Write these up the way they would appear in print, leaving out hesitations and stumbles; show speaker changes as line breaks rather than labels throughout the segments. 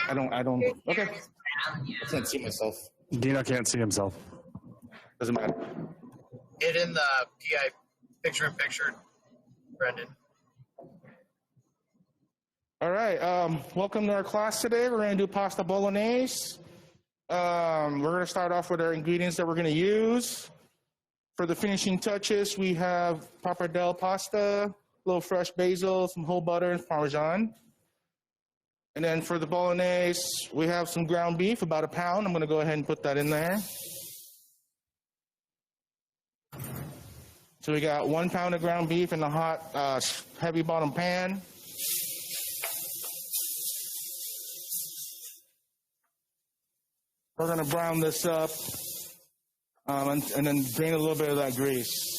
I don't. Okay. I can't see myself.
Dino can't see himself.
Doesn't matter.
Get in the PI picture-in-picture, Brendan.
All right. Welcome to our class today. We're going to do pasta bolognese. We're going to start off with our ingredients that we're going to use. For the finishing touches, we have pappardelle pasta, a little fresh basil, some whole butter, and Parmesan. And then for the bolognese, we have some ground beef, about a pound. I'm going to go ahead and put that in there. So we got 1 pound of ground beef in a hot, heavy bottom pan. We're going to brown this up and then drain a little bit of that grease.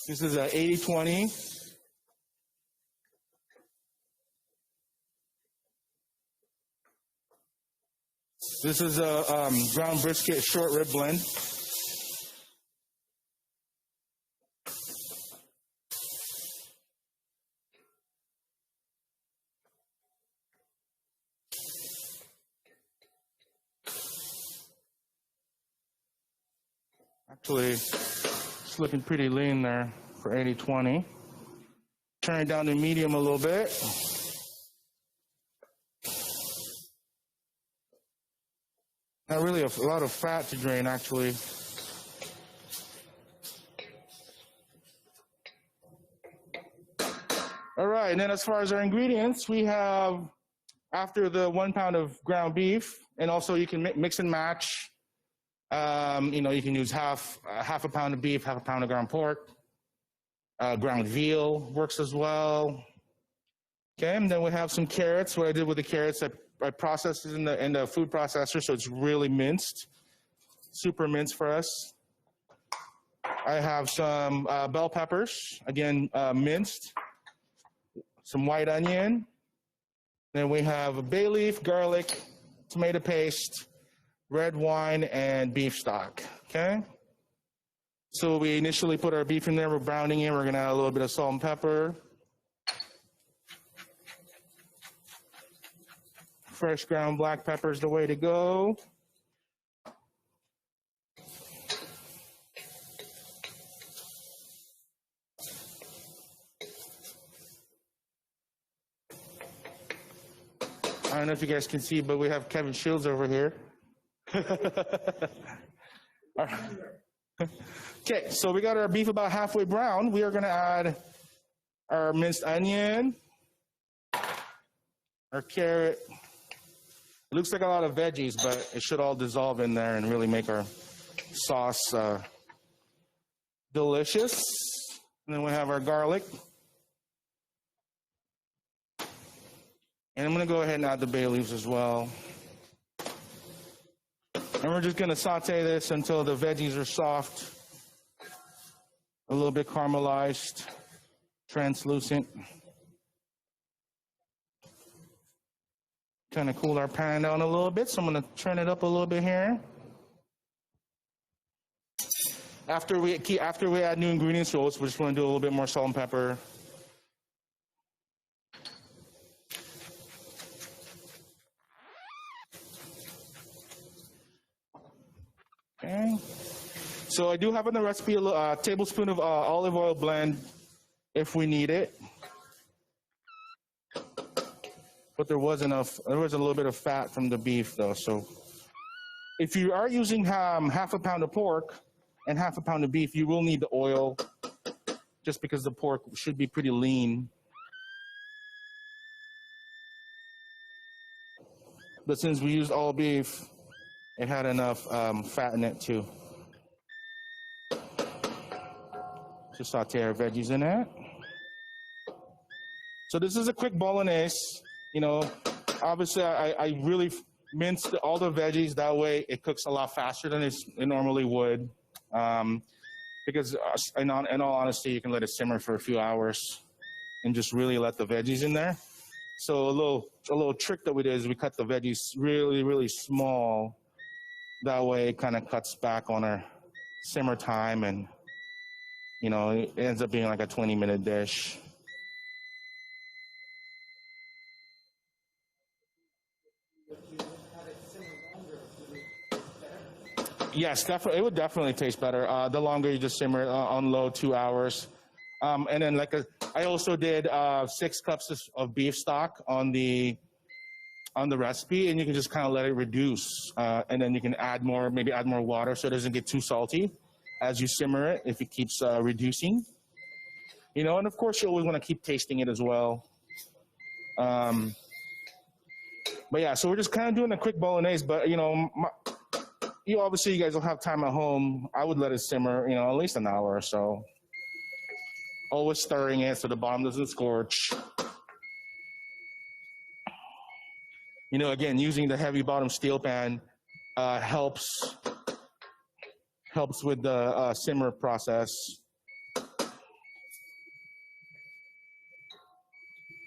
This is a 80-20. This is a ground brisket short rib blend. Actually, it's looking pretty lean there for 80-20. Turn it down to medium a little bit. Not really a lot of fat to drain, actually. All right, and then as far as our ingredients, we have, after the 1 pound of ground beef, and also you can mix and match. You can use half a pound of beef, half a pound of ground pork. Ground veal works as well. Okay, and then we have some carrots. What I did with the carrots, I processed it in the food processor, so it's really minced, super minced for us. I have some bell peppers, again minced. Some white onion. Then we have a bay leaf, garlic, tomato paste, red wine, and beef stock, okay? So we initially put our beef in there, we're browning it, we're gonna add a little bit of salt and pepper. Fresh ground black pepper is the way to go. I don't know if you guys can see, but we have Kevin Shields over here. Okay, so we got our beef about halfway brown. We are going to add our minced onion, our carrot. It looks like a lot of veggies, but it should all dissolve in there and really make our sauce delicious. And then we have our garlic. And I'm going to go ahead and add the bay leaves as well. And we're just going to saute this until the veggies are soft, a little bit caramelized, translucent. Kind of cool our pan down a little bit, so I'm going to turn it up a little bit here. After we add new ingredients to it, we're just going to do a little bit more salt and pepper. Okay. So I do have in the recipe a tablespoon of olive oil blend if we need it. But there was a little bit of fat from the beef though. So if you are using half a pound of pork and half a pound of beef, you will need the oil just because the pork should be pretty lean. But since we used all beef, it had enough fat in it too. Just saute our veggies in it. So this is a quick bolognese. You know, obviously I really minced all the veggies. That way it cooks a lot faster than it normally would. Because in all honesty, you can let it simmer for a few hours and just really let the veggies in there. So a little trick that we did is we cut the veggies really, really small. That way it kind of cuts back on our simmer time, and you know, it ends up being like a 20-minute dish. Yes, definitely. It would definitely taste better. The longer you just simmer it on low, 2 hours. And then I also did 6 cups of beef stock on the recipe, and you can just kind of let it reduce, and then you can add more, maybe add more water so it doesn't get too salty as you simmer it. If it keeps reducing, and of course you always want to keep tasting it as well. Um, but yeah, so we're just kind of doing a quick bolognese, but you obviously you guys will have time at home. I would let it simmer, at least an hour or so. Always stirring it so the bottom doesn't scorch. Again, using the heavy bottom steel pan helps with the simmer process.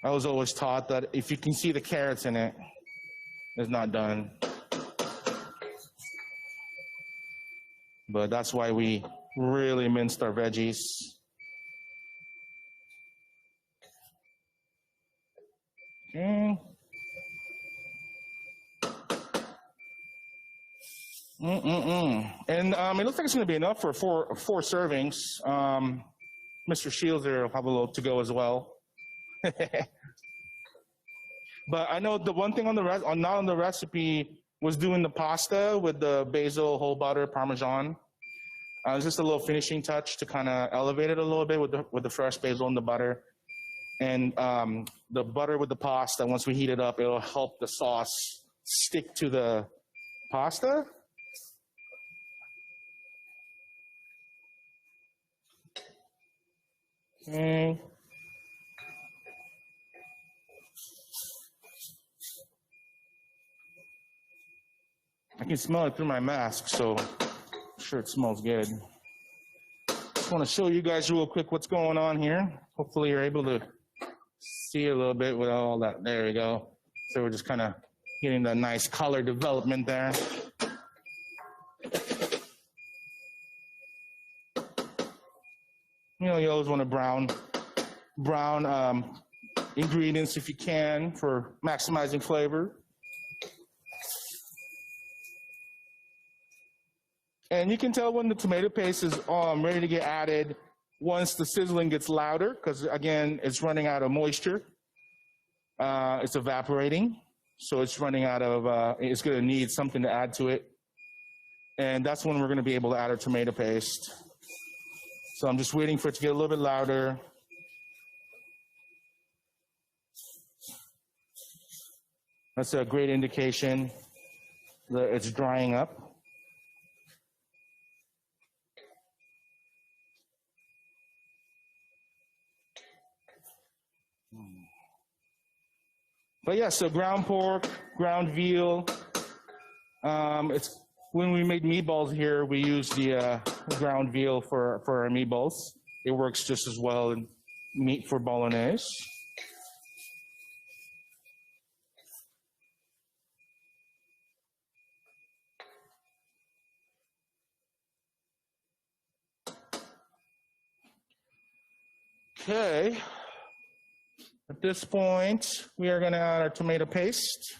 I was always taught that if you can see the carrots in it, it's not done. But that's why we really minced our veggies. Okay. And it looks like it's going to be enough for four servings. Mr. Shields there will have a little to go as well. But I know the one thing not on the recipe was doing the pasta with the basil, whole butter, parmesan. It's just a little finishing touch to kind of elevate it a little bit with the fresh basil and the butter. And the butter with the pasta, once we heat it up, it'll help the sauce stick to the pasta. Okay. I can smell it through my mask, so I'm sure it smells good. Just want to show you guys real quick what's going on here. Hopefully you're able to see a little bit with all that. There we go. So we're just kind of getting the nice color development there. You always want to brown ingredients if you can for maximizing flavor. And you can tell when the tomato paste is ready to get added once the sizzling gets louder, because again, it's running out of moisture. It's evaporating, so it's running out of, it's going to need something to add to it. And that's when we're going to be able to add our tomato paste. So I'm just waiting for it to get a little bit louder. That's a great indication that it's drying up. But yeah, so ground pork, ground veal. It's when we made meatballs here, we use the ground veal for our meatballs. It works just as well in meat for bolognese. Okay. At this point, we are going to add our tomato paste.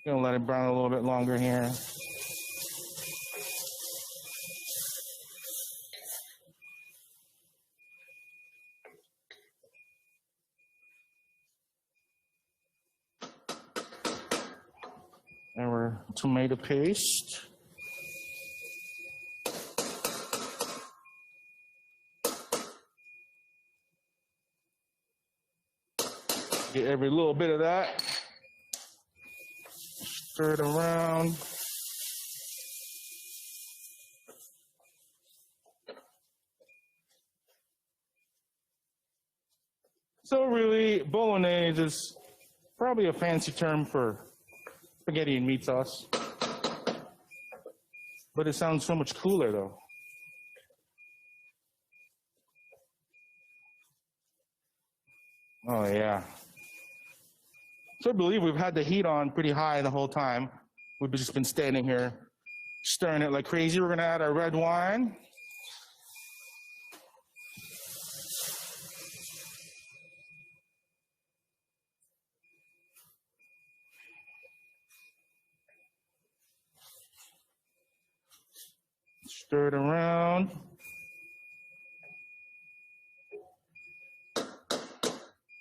Gonna let it brown a little bit longer here. And our tomato paste. Get every little bit of that. Stir it around. So really, bolognese is probably a fancy term for spaghetti and meat sauce. But it sounds so much cooler though. Oh yeah. So I believe we've had the heat on pretty high the whole time. We've just been standing here stirring it like crazy. We're gonna add our red wine. Stir it around.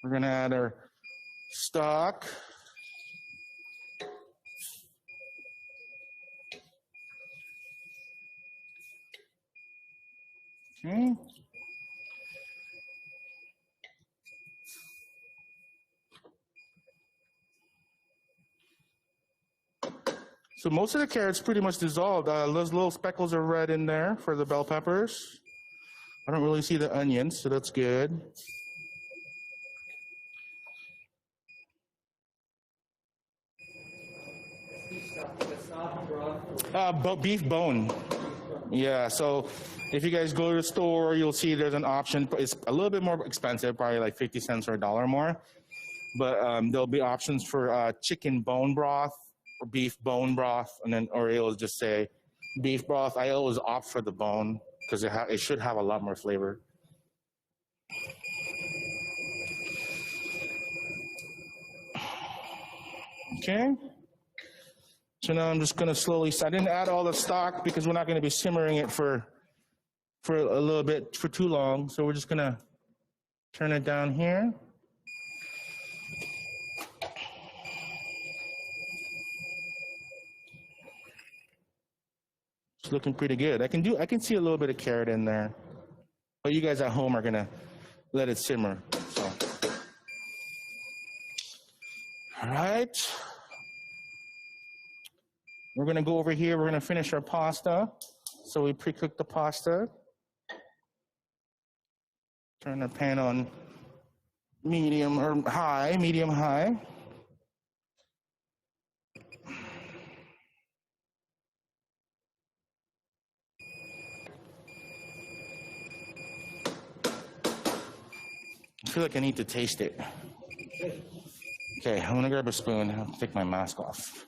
We're gonna add our stock. Okay. So most of the carrots pretty much dissolved. Those little speckles are red in there for the bell peppers. I don't really see the onions, so that's good. Beef bone. Yeah, so if you guys go to the store, you'll see there's an option. It's a little bit more expensive, probably like 50 cents or $1 more. But there'll be options for chicken bone broth or beef bone broth, and then or it'll just say beef broth. I always opt for the bone because it should have a lot more flavor. Okay. So now I'm just going to slowly. I didn't add all the stock because we're not going to be simmering it for a little bit for too long. So we're just going to turn it down here. It's looking pretty good. I can see a little bit of carrot in there, but you guys at home are gonna let it simmer. So, all right, we're gonna go over here. We're gonna finish our pasta. So we pre-cooked the pasta. Turn the pan on medium or high, medium high. I feel like I need to taste it. Okay, I'm gonna grab a spoon. I'll take my mask off.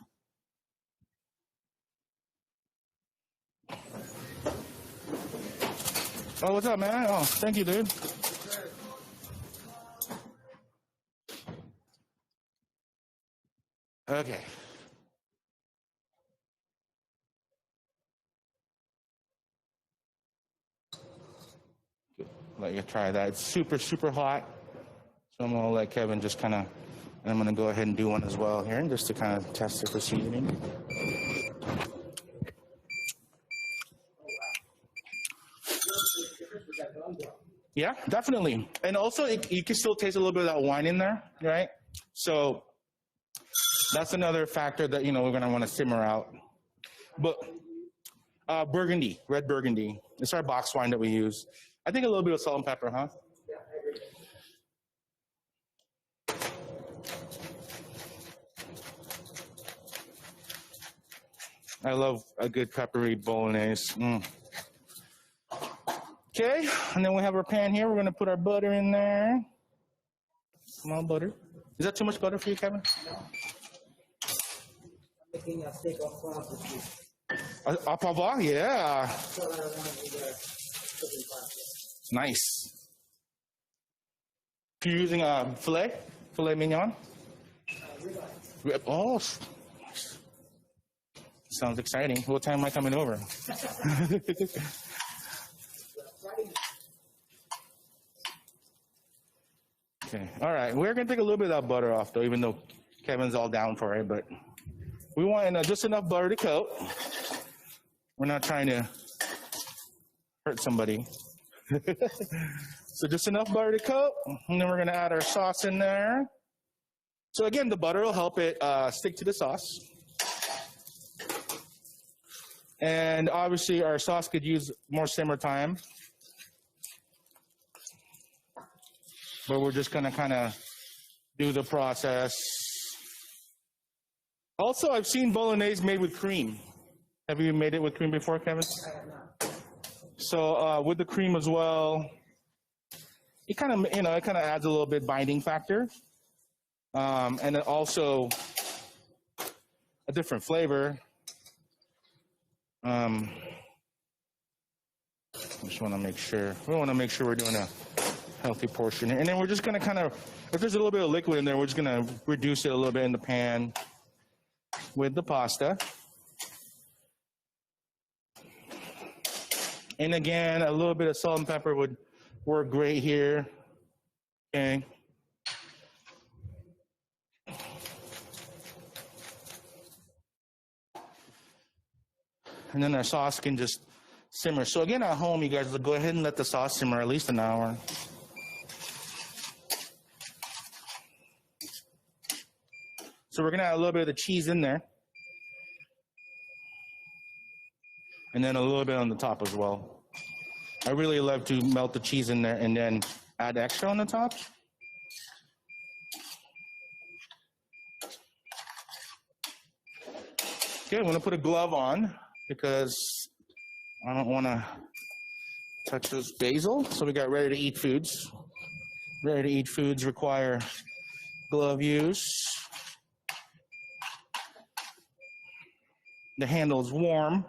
Oh, what's up, man? Oh, thank you, dude. Okay. Let you try that. It's super, super hot. So I'm gonna let Kevin just kind of, and I'm gonna go ahead and do one as well here, just to kind of test it for seasoning. Yeah, definitely. And also, you can still taste a little bit of that wine in there, right? So that's another factor that, we're gonna wanna simmer out. But Burgundy, red Burgundy. It's our box wine that we use. I think a little bit of salt and pepper, huh? Yeah, I agree. I love a good peppery bolognese. Okay, and then we have our pan here. We're gonna put our butter in there. Come on, butter. Is that too much butter for you, Kevin? No. I'm making a steak au poivre. Au poivre, yeah. Nice. You're using a filet mignon? Ribeye. Oh, sounds exciting. What time am I coming over? Okay, all right. We're gonna take a little bit of that butter off though, even though Kevin's all down for it, but we want just enough butter to coat. We're not trying to hurt somebody. So just enough butter to coat, and then we're gonna add our sauce in there. So again, the butter will help it stick to the sauce. And obviously our sauce could use more simmer time. But we're just gonna kind of do the process. Also, I've seen bolognese made with cream. Have you made it with cream before, Kevin? I have not. So with the cream as well, it kind of adds a little bit binding factor, and then also a different flavor. Just want to make sure we're doing a healthy portion, and then we're just gonna kind of, if there's a little bit of liquid in there, we're just gonna reduce it a little bit in the pan with the pasta. And again, a little bit of salt and pepper would work great here. Okay. And then our sauce can just simmer. So again, at home, you guys go ahead and let the sauce simmer at least an hour. So we're gonna add a little bit of the cheese in there. And then a little bit on the top as well. I really love to melt the cheese in there and then add extra on the top. Okay, I'm gonna put a glove on because I don't wanna touch this basil. So we got ready to eat foods. Ready to eat foods require glove use. The handle is warm.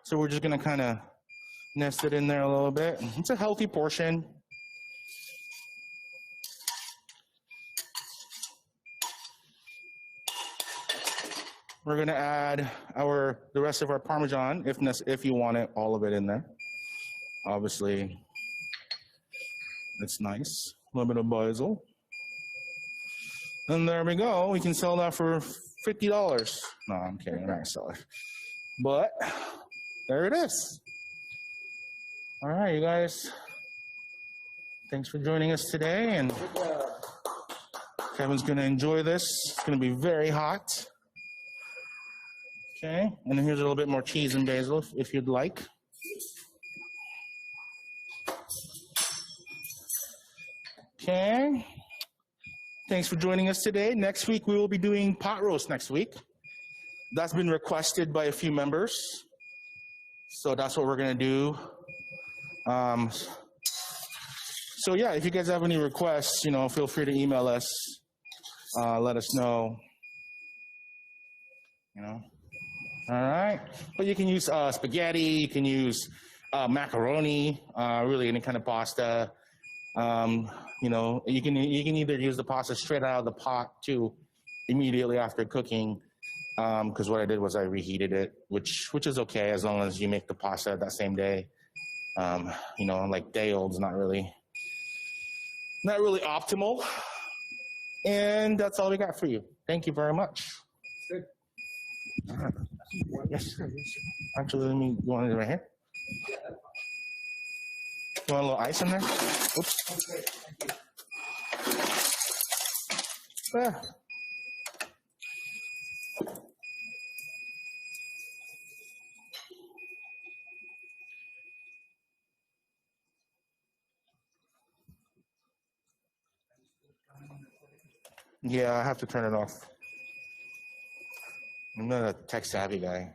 So we're just gonna kind of nest it in there a little bit. It's a healthy portion. We're gonna add the rest of our Parmesan, if you want it, all of it in there. Obviously, it's nice. A little bit of basil. And there we go. We can sell that for $50. No, I'm kidding. We're not selling it. But there it is. All right, you guys. Thanks for joining us today. And Kevin's going to enjoy this. It's going to be very hot. Okay. And then here's a little bit more cheese and basil if you'd like. Okay. Thanks for joining us today. Next week, we will be doing pot roast next week. That's been requested by a few members. So that's what we're going to do. So yeah, if you guys have any requests, feel free to email us. Let us know. All right. But you can use spaghetti. You can use macaroni. Really any kind of pasta. You can either use the pasta straight out of the pot too, immediately after cooking. Because what I did was I reheated it, which is okay as long as you make the pasta that same day. Like day old's not really optimal. And that's all we got for you. Thank you very much.
Good.
All right. Yes, sir. Actually, you want it right here? You want a little ice in there? Oops.
Okay, thank you.
Ah. Yeah, I have to turn it off. I'm not a tech savvy guy.